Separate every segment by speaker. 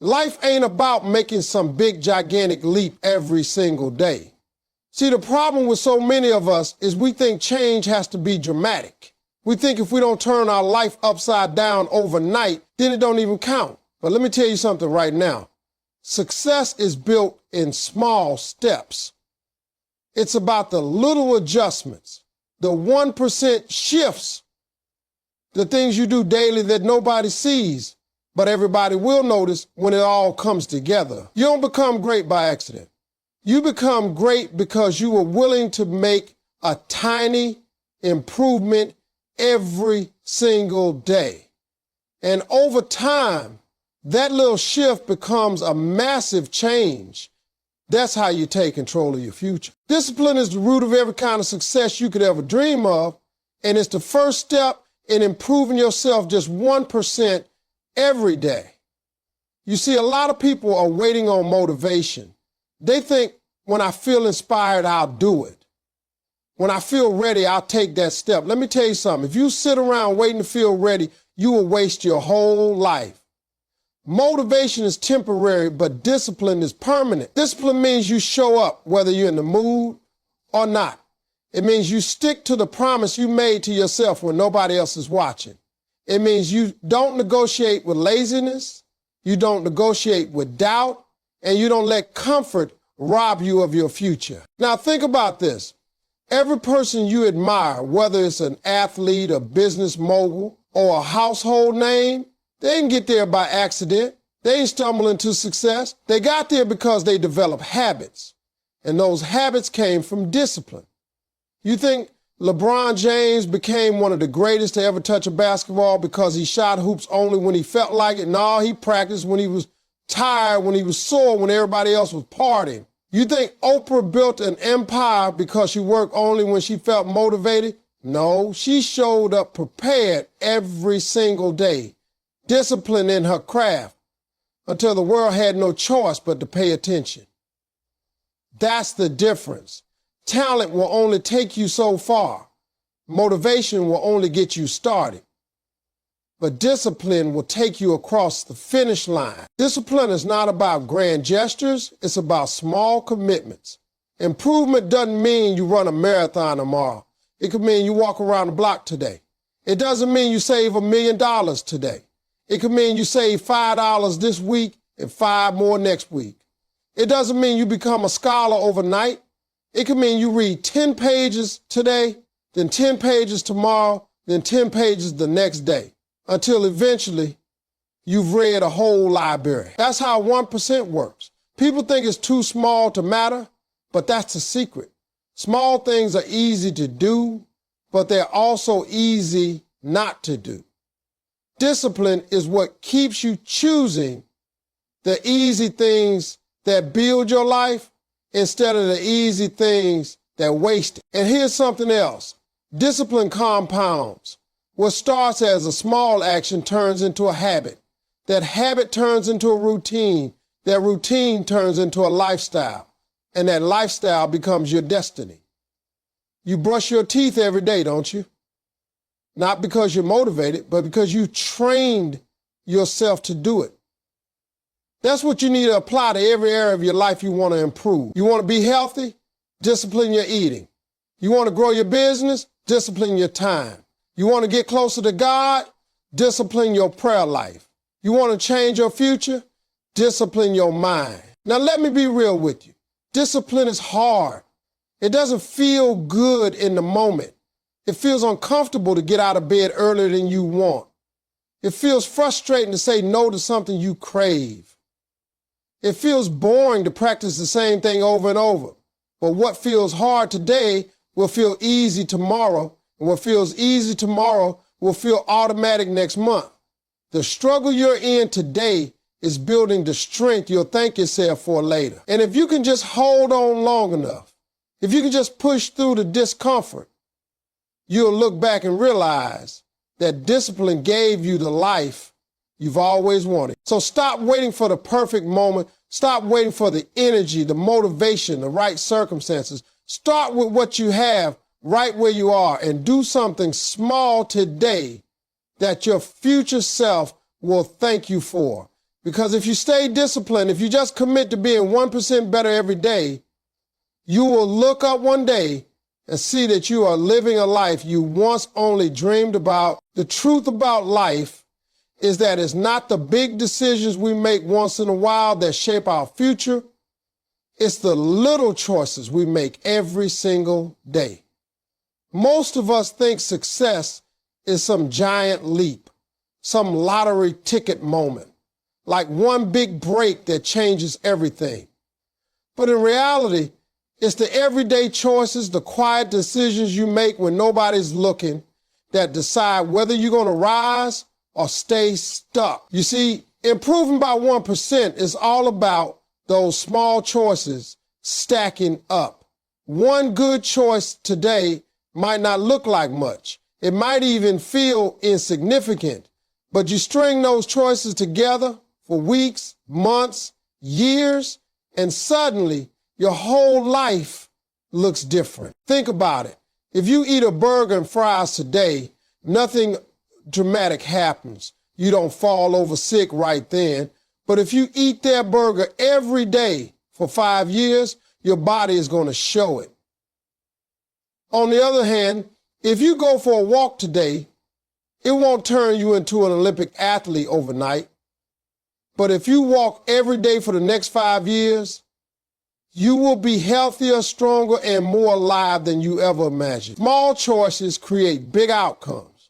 Speaker 1: Life ain't about making some big, gigantic leap every single day. See, the problem with so many of us is we think change has to be dramatic. We think if we don't turn our life upside down overnight, then it don't even count. But let me tell you something right now. Success is built in small steps. It's about the little adjustments, the 1% shifts, the things you do daily that nobody sees, but everybody will notice when it all comes together. You don't become great by accident. You become great because you were willing to make a tiny improvement every single day. And over time, that little shift becomes a massive change. That's how you take control of your future. Discipline is the root of every kind of success you could ever dream of, and it's the first step in improving yourself just 1% every day. You see, a lot of people are waiting on motivation. They think, when I feel inspired, I'll do it. When I feel ready, I'll take that step. Let me tell you something. If you sit around waiting to feel ready, you will waste your whole life. Motivation is temporary, but discipline is permanent. Discipline means you show up whether you're in the mood or not. It means you stick to the promise you made to yourself when nobody else is watching. It means you don't negotiate with laziness, you don't negotiate with doubt, and you don't let comfort rob you of your future. Now think about this. Every person you admire, whether it's an athlete, a business mogul, or a household name, they didn't get there by accident. They didn't stumble into success. They got there because they developed habits. And those habits came from discipline. You think LeBron James became one of the greatest to ever touch a basketball because he shot hoops only when he felt like it? No, he practiced when he was tired, when he was sore, when everybody else was partying. You think Oprah built an empire because she worked only when she felt motivated? No, she showed up prepared every single day, disciplined in her craft, until the world had no choice but to pay attention. That's the difference. Talent will only take you so far. Motivation will only get you started. But discipline will take you across the finish line. Discipline is not about grand gestures, it's about small commitments. Improvement doesn't mean you run a marathon tomorrow. It could mean you walk around the block today. It doesn't mean you save $1 million today. It could mean you save $5 this week and 5 more next week. It doesn't mean you become a scholar overnight. It could mean you read 10 pages today, then 10 pages tomorrow, then 10 pages the next day, until eventually you've read a whole library. That's how 1% works. People think it's too small to matter, but that's the secret. Small things are easy to do, but they're also easy not to do. Discipline is what keeps you choosing the easy things that build your life instead of the easy things that waste it. And here's something else. Discipline compounds. What starts as a small action turns into a habit. That habit turns into a routine. That routine turns into a lifestyle. And that lifestyle becomes your destiny. You brush your teeth every day, don't you? Not because you're motivated, but because you trained yourself to do it. That's what you need to apply to every area of your life you want to improve. You want to be healthy? Discipline your eating. You want to grow your business? Discipline your time. You want to get closer to God? Discipline your prayer life. You want to change your future? Discipline your mind. Now let me be real with you. Discipline is hard. It doesn't feel good in the moment. It feels uncomfortable to get out of bed earlier than you want. It feels frustrating to say no to something you crave. It feels boring to practice the same thing over and over. But what feels hard today will feel easy tomorrow, and what feels easy tomorrow will feel automatic next month. The struggle you're in today is building the strength you'll thank yourself for later. And if you can just hold on long enough, if you can just push through the discomfort, you'll look back and realize that discipline gave you the life you've always wanted. So stop waiting for the perfect moment. Stop waiting for the energy, the motivation, the right circumstances. Start with what you have right where you are and do something small today that your future self will thank you for. Because if you stay disciplined, if you just commit to being 1% better every day, you will look up one day and see that you are living a life you once only dreamed about. The truth about life is that it's not the big decisions we make once in a while that shape our future. It's the little choices we make every single day. Most of us think success is some giant leap, some lottery ticket moment, like one big break that changes everything. But in reality, it's the everyday choices, the quiet decisions you make when nobody's looking that decide whether you're going to rise or stay stuck. You see, improving by 1% is all about those small choices stacking up. One good choice today might not look like much. It might even feel insignificant, but you string those choices together for weeks, months, years, and suddenly your whole life looks different. Think about it. If you eat a burger and fries today, nothing dramatic happens. You don't fall over sick right then. But if you eat that burger every day for 5 years, your body is going to show it. On the other hand, if you go for a walk today, it won't turn you into an Olympic athlete overnight. But if you walk every day for the next 5 years, you will be healthier, stronger, and more alive than you ever imagined. Small choices create big outcomes.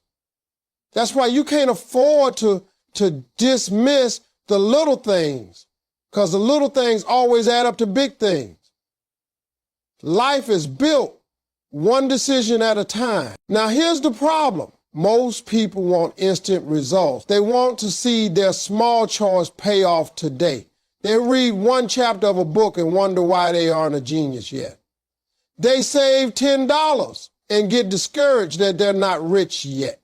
Speaker 1: That's why you can't afford to dismiss the little things, because the little things always add up to big things. Life is built one decision at a time. Now, here's the problem. Most people want instant results. They want to see their small choice pay off today. They read one chapter of a book and wonder why they aren't a genius yet. They save $10 and get discouraged that they're not rich yet.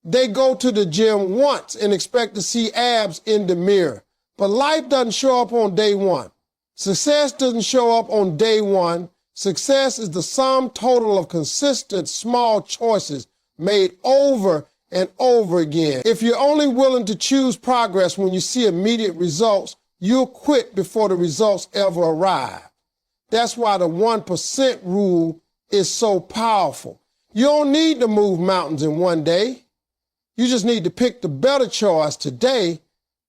Speaker 1: They go to the gym once and expect to see abs in the mirror. But life doesn't show up on day one. Success doesn't show up on day one. Success is the sum total of consistent small choices made over and over again. If you're only willing to choose progress when you see immediate results, you'll quit before the results ever arrive. That's why the 1% rule is so powerful. You don't need to move mountains in one day. You just need to pick the better choice today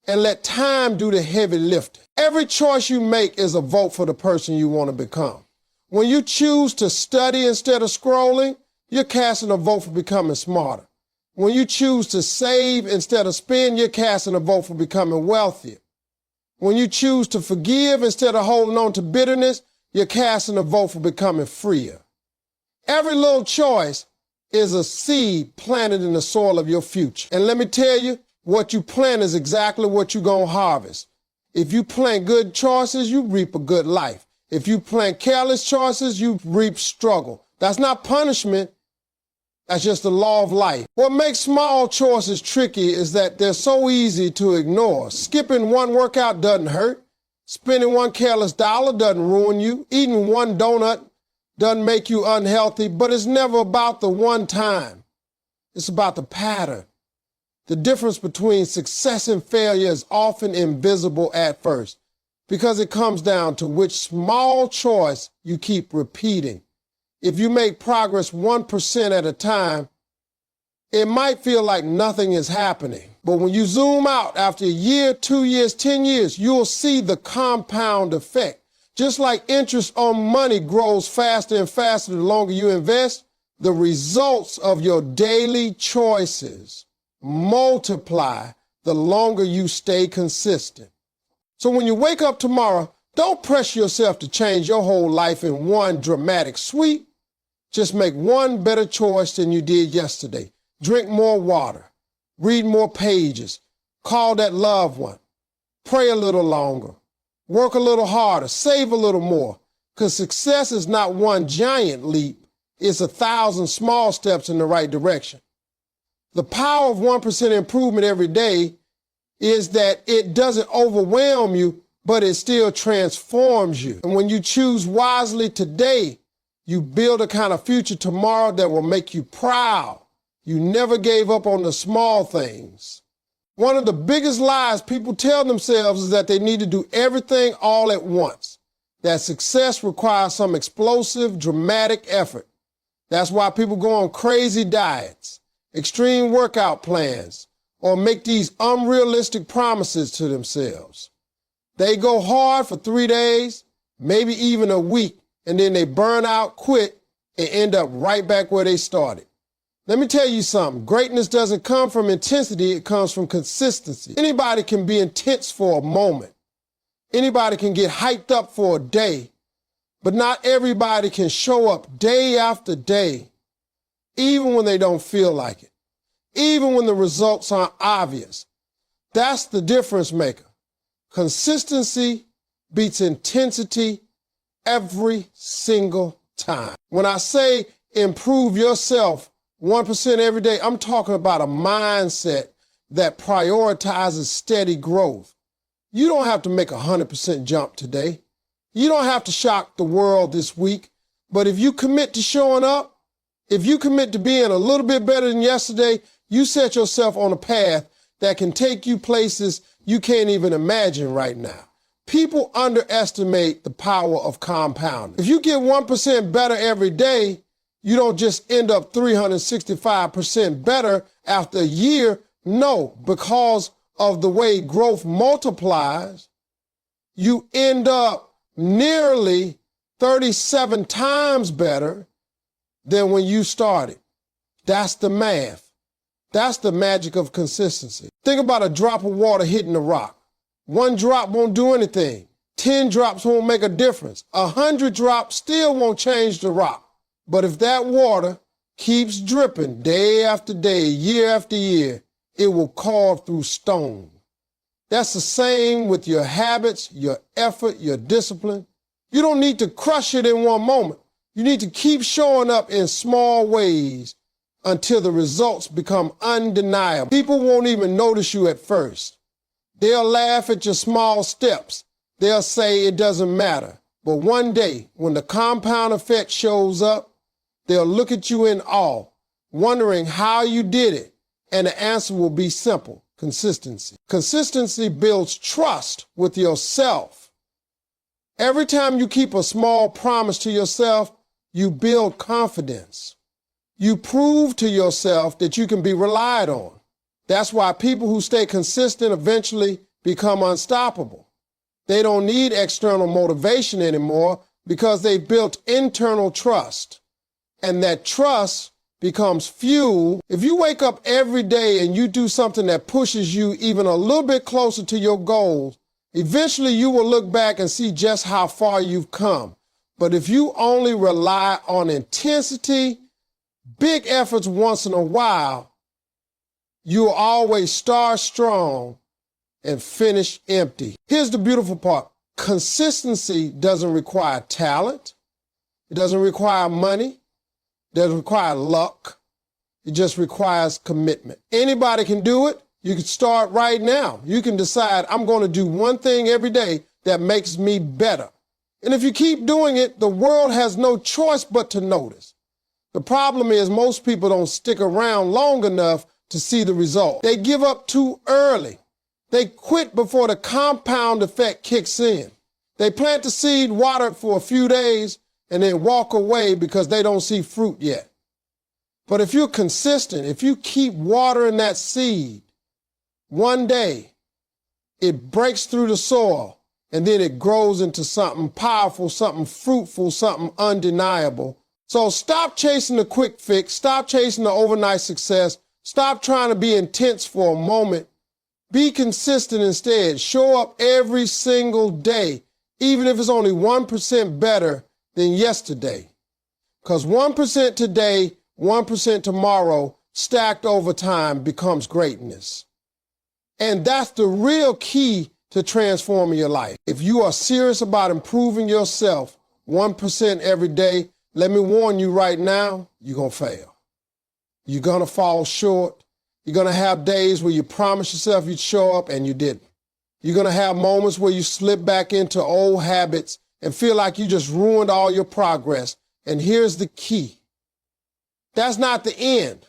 Speaker 1: and let time do the heavy lifting. Every choice you make is a vote for the person you want to become. When you choose to study instead of scrolling, you're casting a vote for becoming smarter. When you choose to save instead of spend, you're casting a vote for becoming wealthier. When you choose to forgive instead of holding on to bitterness, you're casting a vote for becoming freer. Every little choice is a seed planted in the soil of your future. And let me tell you, what you plant is exactly what you're going to harvest. If you plant good choices, you reap a good life. If you plant careless choices, you reap struggle. That's not punishment. That's just the law of life. What makes small choices tricky is that they're so easy to ignore. Skipping one workout doesn't hurt. Spending one careless dollar doesn't ruin you. Eating one donut doesn't make you unhealthy, but it's never about the one time. It's about the pattern. The difference between success and failure is often invisible at first because it comes down to which small choice you keep repeating. If you make progress 1% at a time, it might feel like nothing is happening. But when you zoom out after a year, 2 years, 10 years, you'll see the compound effect. Just like interest on money grows faster and faster the longer you invest, the results of your daily choices multiply the longer you stay consistent. So when you wake up tomorrow, don't pressure yourself to change your whole life in one dramatic sweep. Just make one better choice than you did yesterday. Drink more water. Read more pages. Call that loved one. Pray a little longer. Work a little harder. Save a little more. Because success is not one giant leap. It's 1,000 small steps in the right direction. The power of 1% improvement every day is that it doesn't overwhelm you, but it still transforms you. And when you choose wisely today, you build a kind of future tomorrow that will make you proud. You never gave up on the small things. One of the biggest lies people tell themselves is that they need to do everything all at once, that success requires some explosive, dramatic effort. That's why people go on crazy diets, extreme workout plans, or make these unrealistic promises to themselves. They go hard for 3 days, maybe even a week, and then they burn out, quit, and end up right back where they started. Let me tell you something. Greatness doesn't come from intensity, it comes from consistency. Anybody can be intense for a moment. Anybody can get hyped up for a day, but not everybody can show up day after day, even when they don't feel like it, even when the results aren't obvious. That's the difference maker. Consistency beats intensity every single time. When I say improve yourself 1% every day, I'm talking about a mindset that prioritizes steady growth. You don't have to make a 100% jump today. You don't have to shock the world this week. But if you commit to showing up, if you commit to being a little bit better than yesterday, you set yourself on a path that can take you places you can't even imagine right now. People underestimate the power of compounding. If you get 1% better every day, you don't just end up 365% better after a year. No, because of the way growth multiplies, you end up nearly 37 times better than when you started. That's the math. That's the magic of consistency. Think about a drop of water hitting a rock. 1 drop won't do anything. 10 drops won't make a difference. 100 drops still won't change the rock. But if that water keeps dripping day after day, year after year, it will carve through stone. That's the same with your habits, your effort, your discipline. You don't need to crush it in one moment. You need to keep showing up in small ways until the results become undeniable. People won't even notice you at first. They'll laugh at your small steps. They'll say it doesn't matter. But one day, when the compound effect shows up, they'll look at you in awe, wondering how you did it. And the answer will be simple: consistency. Consistency builds trust with yourself. Every time you keep a small promise to yourself, you build confidence. You prove to yourself that you can be relied on. That's why people who stay consistent eventually become unstoppable. They don't need external motivation anymore because they've built internal trust. And that trust becomes fuel. If you wake up every day and you do something that pushes you even a little bit closer to your goals, eventually you will look back and see just how far you've come. But if you only rely on intensity, big efforts once in a while, you'll always start strong and finish empty. Here's the beautiful part. Consistency doesn't require talent. It doesn't require money. It doesn't require luck. It just requires commitment. Anybody can do it. You can start right now. You can decide, I'm going to do one thing every day that makes me better. And if you keep doing it, the world has no choice but to notice. The problem is most people don't stick around long enough to see the result. They give up too early. They quit before the compound effect kicks in. They plant the seed, water it for a few days, and then walk away because they don't see fruit yet. But if you're consistent, if you keep watering that seed, one day it breaks through the soil and then it grows into something powerful, something fruitful, something undeniable. So stop chasing the quick fix. Stop chasing the overnight success. Stop trying to be intense for a moment. Be consistent instead. Show up every single day, even if it's only 1% better than yesterday. Because 1% today, 1% tomorrow, stacked over time becomes greatness. And that's the real key to transforming your life. If you are serious about improving yourself 1% every day, let me warn you right now, you're going to fail. You're going to fall short. You're going to have days where you promised yourself you'd show up and you didn't. You're going to have moments where you slip back into old habits and feel like you just ruined all your progress. And here's the key. That's not the end.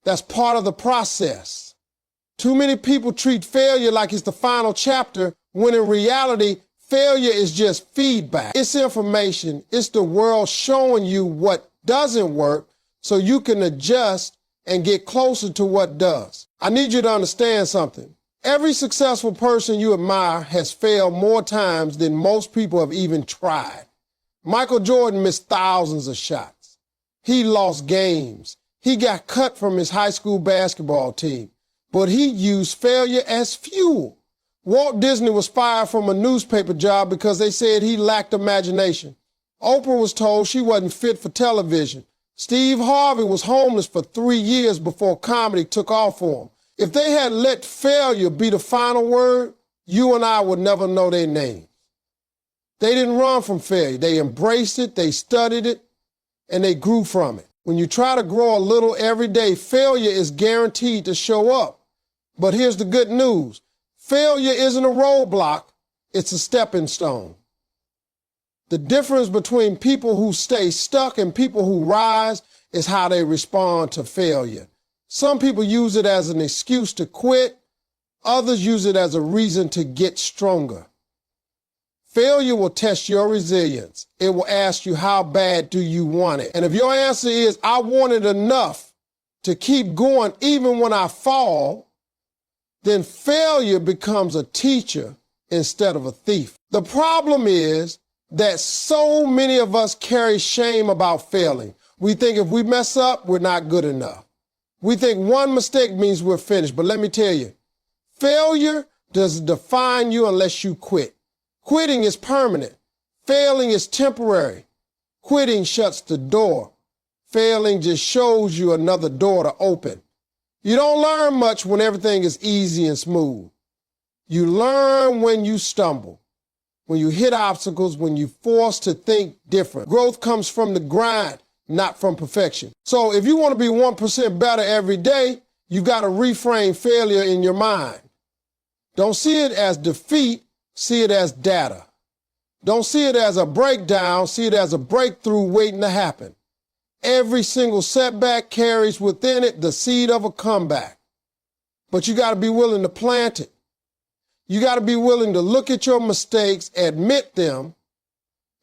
Speaker 1: That's part of the process. Too many people treat failure like it's the final chapter, when in reality, failure is just feedback. It's information. It's the world showing you what doesn't work so you can adjust and get closer to what does. I need you to understand something. Every successful person you admire has failed more times than most people have even tried. Michael Jordan missed thousands of shots. He lost games. He got cut from his high school basketball team, but he used failure as fuel. Walt Disney was fired from a newspaper job because they said he lacked imagination. Oprah was told she wasn't fit for television. Steve Harvey was homeless for 3 years before comedy took off for him. If they had let failure be the final word, you and I would never know their names. They didn't run from failure. They embraced it, they studied it, and they grew from it. When you try to grow a little every day, failure is guaranteed to show up. But here's the good news. Failure isn't a roadblock, it's a stepping stone. The difference between people who stay stuck and people who rise is how they respond to failure. Some people use it as an excuse to quit. Others use it as a reason to get stronger. Failure will test your resilience. It will ask you, how bad do you want it? And if your answer is, I want it enough to keep going even when I fall, then failure becomes a teacher instead of a thief. The problem is that so many of us carry shame about failing. We think if we mess up, we're not good enough. We think one mistake means we're finished. But let me tell you, failure doesn't define you unless you quit. Quitting is permanent. Failing is temporary. Quitting shuts the door. Failing just shows you another door to open. You don't learn much when everything is easy and smooth. You learn when you stumble, when you hit obstacles, when you're forced to think different. Growth comes from the grind, not from perfection. So if you want to be 1% better every day, you got to reframe failure in your mind. Don't see it as defeat, see it as data. Don't see it as a breakdown, see it as a breakthrough waiting to happen. Every single setback carries within it the seed of a comeback. But you got to be willing to plant it. You got to be willing to look at your mistakes, admit them,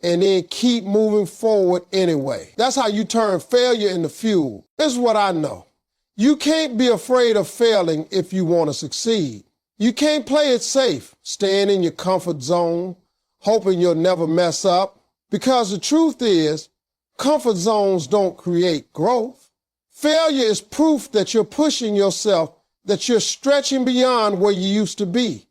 Speaker 1: and then keep moving forward anyway. That's how you turn failure into fuel. This is what I know. You can't be afraid of failing if you want to succeed. You can't play it safe, staying in your comfort zone, hoping you'll never mess up. Because the truth is, comfort zones don't create growth. Failure is proof that you're pushing yourself, that you're stretching beyond where you used to be.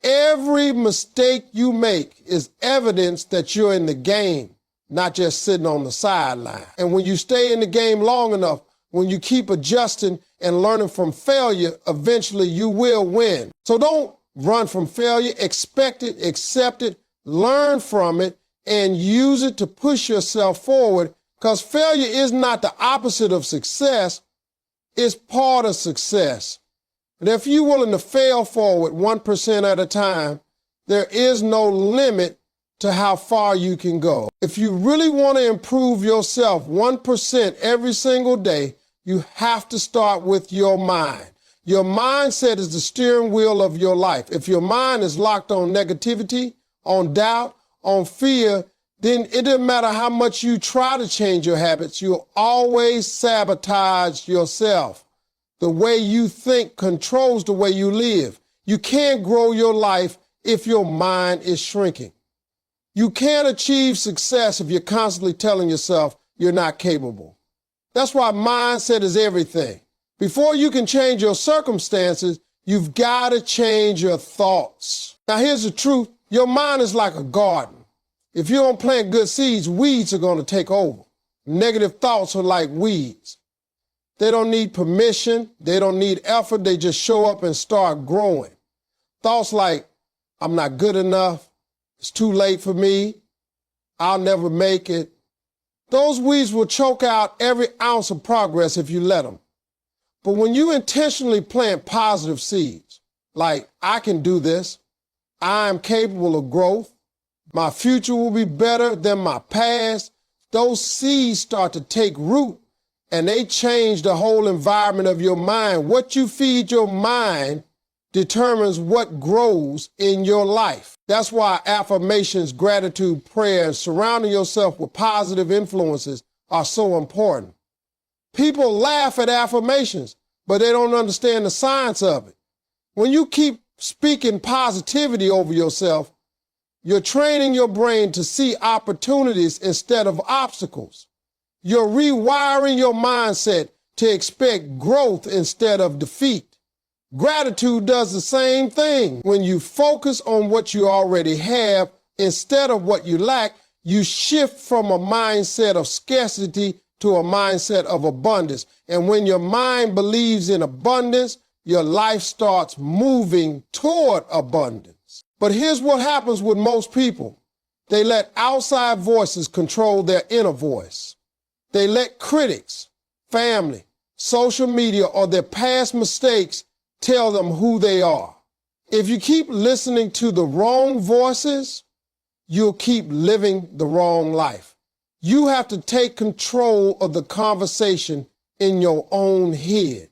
Speaker 1: Every mistake you make is evidence that you're in the game, not just sitting on the sideline. And when you stay in the game long enough, when you keep adjusting and learning from failure, eventually you will win. So don't run from failure. Expect it, accept it, learn from it, and use it to push yourself forward, because failure is not the opposite of success. It's part of success. And if you're willing to fail forward 1% at a time, there is no limit to how far you can go. If you really want to improve yourself 1% every single day, you have to start with your mind. Your mindset is the steering wheel of your life. If your mind is locked on negativity, on doubt, on fear, then it doesn't matter how much you try to change your habits, you'll always sabotage yourself. The way you think controls the way you live. You can't grow your life if your mind is shrinking. You can't achieve success if you're constantly telling yourself you're not capable. That's why mindset is everything. Before you can change your circumstances, you've got to change your thoughts. Now here's the truth. Your mind is like a garden. If you don't plant good seeds, weeds are going to take over. Negative thoughts are like weeds. They don't need permission. They don't need effort. They just show up and start growing. Thoughts like, I'm not good enough. It's too late for me. I'll never make it. Those weeds will choke out every ounce of progress if you let them. But when you intentionally plant positive seeds, like, I can do this, I am capable of growth, my future will be better than my past, those seeds start to take root and they change the whole environment of your mind. What you feed your mind determines what grows in your life. That's why affirmations, gratitude, prayer, and surrounding yourself with positive influences are so important. People laugh at affirmations, but they don't understand the science of it. When you keep speaking positivity over yourself, you're training your brain to see opportunities instead of obstacles. You're rewiring your mindset to expect growth instead of defeat. Gratitude does the same thing. When you focus on what you already have instead of what you lack, you shift from a mindset of scarcity to a mindset of abundance. And when your mind believes in abundance, your life starts moving toward abundance. But here's what happens with most people. They let outside voices control their inner voice. They let critics, family, social media, or their past mistakes tell them who they are. If you keep listening to the wrong voices, you'll keep living the wrong life. You have to take control of the conversation in your own head.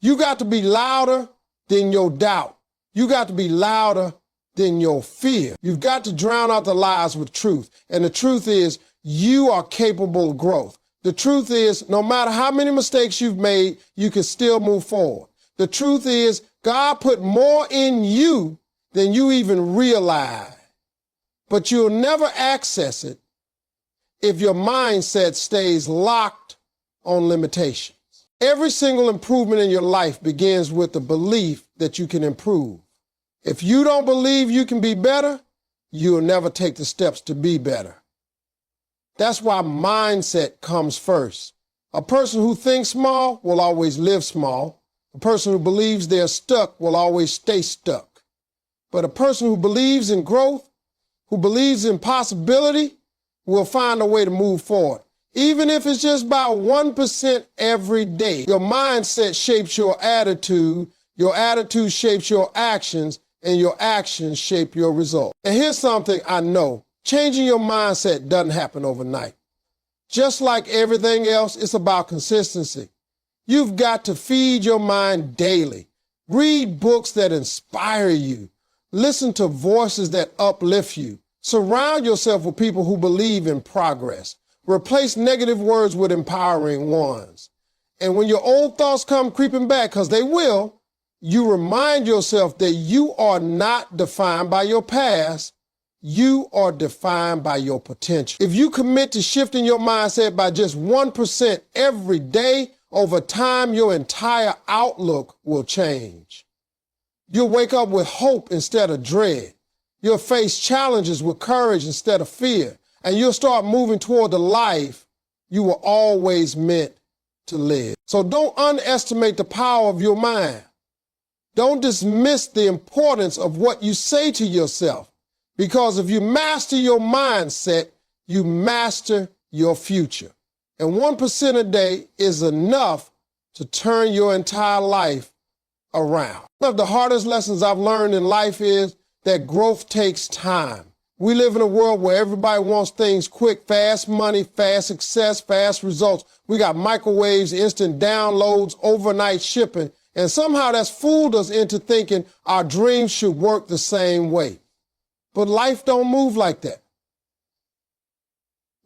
Speaker 1: You got to be louder than your doubt. You got to be louder than your fear. You've got to drown out the lies with truth. And the truth is, you are capable of growth. The truth is, no matter how many mistakes you've made, you can still move forward. The truth is, God put more in you than you even realize. But you'll never access it if your mindset stays locked on limitations. Every single improvement in your life begins with the belief that you can improve. If you don't believe you can be better, you'll never take the steps to be better. That's why mindset comes first. A person who thinks small will always live small. A person who believes they're stuck will always stay stuck. But a person who believes in growth, who believes in possibility, will find a way to move forward. Even if it's just by 1% every day. Your mindset shapes your attitude shapes your actions, and your actions shape your results. And here's something I know. Changing your mindset doesn't happen overnight. Just like everything else, it's about consistency. You've got to feed your mind daily. Read books that inspire you. Listen to voices that uplift you. Surround yourself with people who believe in progress. Replace negative words with empowering ones. And when your old thoughts come creeping back, because they will, you remind yourself that you are not defined by your past. You are defined by your potential. If you commit to shifting your mindset by just 1% every day, over time, your entire outlook will change. You'll wake up with hope instead of dread. You'll face challenges with courage instead of fear. And you'll start moving toward the life you were always meant to live. So don't underestimate the power of your mind. Don't dismiss the importance of what you say to yourself. Because if you master your mindset, you master your future. And 1% a day is enough to turn your entire life around. One of the hardest lessons I've learned in life is that growth takes time. We live in a world where everybody wants things quick, fast money, fast success, fast results. We got microwaves, instant downloads, overnight shipping, and somehow that's fooled us into thinking our dreams should work the same way. But life don't move like that.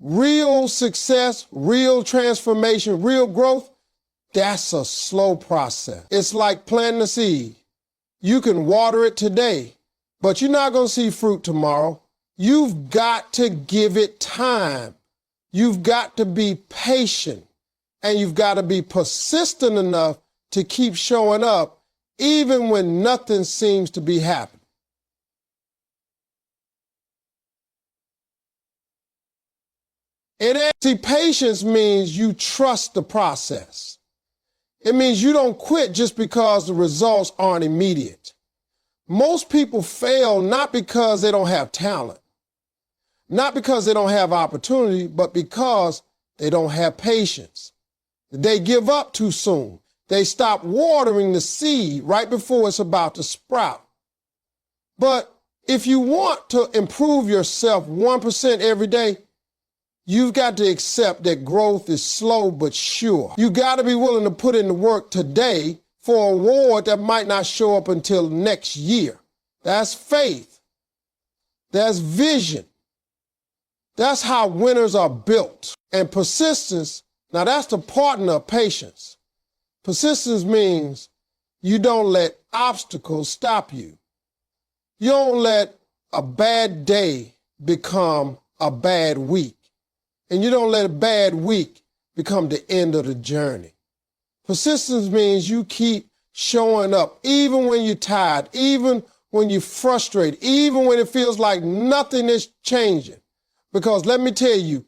Speaker 1: Real success, real transformation, real growth, that's a slow process. It's like planting a seed. You can water it today, but you're not going to see fruit tomorrow. You've got to give it time. You've got to be patient, and you've got to be persistent enough to keep showing up even when nothing seems to be happening. See, patience means you trust the process. It means you don't quit just because the results aren't immediate. Most people fail not because they don't have talent, not because they don't have opportunity, but because they don't have patience. They give up too soon. They stop watering the seed right before it's about to sprout. But if you want to improve yourself 1% every day, you've got to accept that growth is slow but sure. You got to be willing to put in the work today for a reward that might not show up until next year. That's faith. That's vision. That's how winners are built. And persistence, now that's the partner of patience. Persistence means you don't let obstacles stop you. You don't let a bad day become a bad week. And you don't let a bad week become the end of the journey. Persistence means you keep showing up even when you're tired, even when you're frustrated, even when it feels like nothing is changing. Because let me tell you,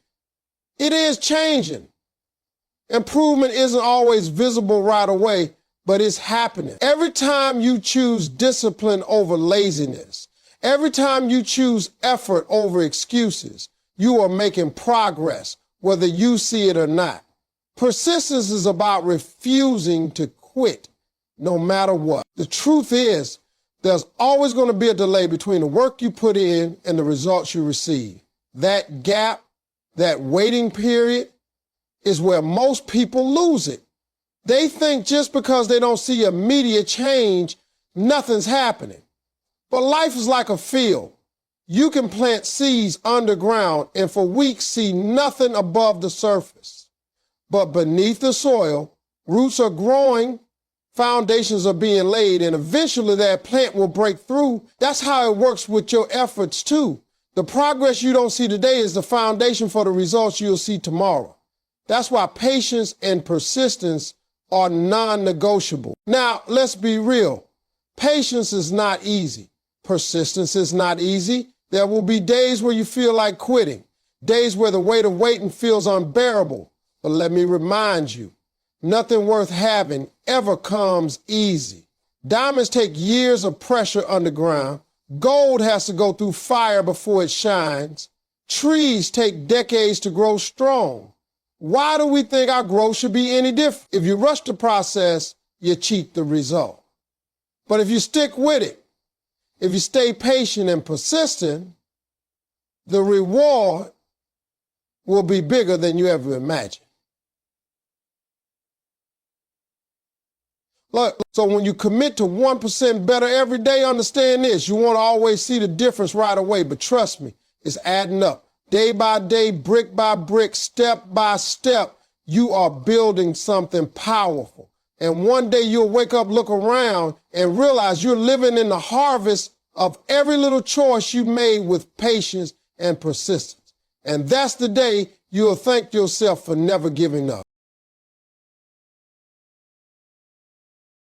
Speaker 1: it is changing. Improvement isn't always visible right away, but it's happening. Every time you choose discipline over laziness, every time you choose effort over excuses, you are making progress, whether you see it or not. Persistence is about refusing to quit no matter what. The truth is, there's always going to be a delay between the work you put in and the results you receive. That gap, that waiting period, is where most people lose it. They think just because they don't see immediate change, nothing's happening. But life is like a field. You can plant seeds underground and for weeks see nothing above the surface. But beneath the soil, roots are growing, foundations are being laid, and eventually that plant will break through. That's how it works with your efforts too. The progress you don't see today is the foundation for the results you'll see tomorrow. That's why patience and persistence are non-negotiable. Now, let's be real. Patience is not easy. Persistence is not easy. There will be days where you feel like quitting, days where the weight of waiting feels unbearable. But let me remind you, nothing worth having ever comes easy. Diamonds take years of pressure underground. Gold has to go through fire before it shines. Trees take decades to grow strong. Why do we think our growth should be any different? If you rush the process, you cheat the result. But if you stick with it, if you stay patient and persistent, the reward will be bigger than you ever imagined. Look, so when you commit to 1% better every day, understand this. You won't always see the difference right away, but trust me, it's adding up. Day by day, brick by brick, step by step, you are building something powerful. And one day you'll wake up, look around, and realize you're living in the harvest of every little choice you made with patience and persistence. And that's the day you'll thank yourself for never giving up.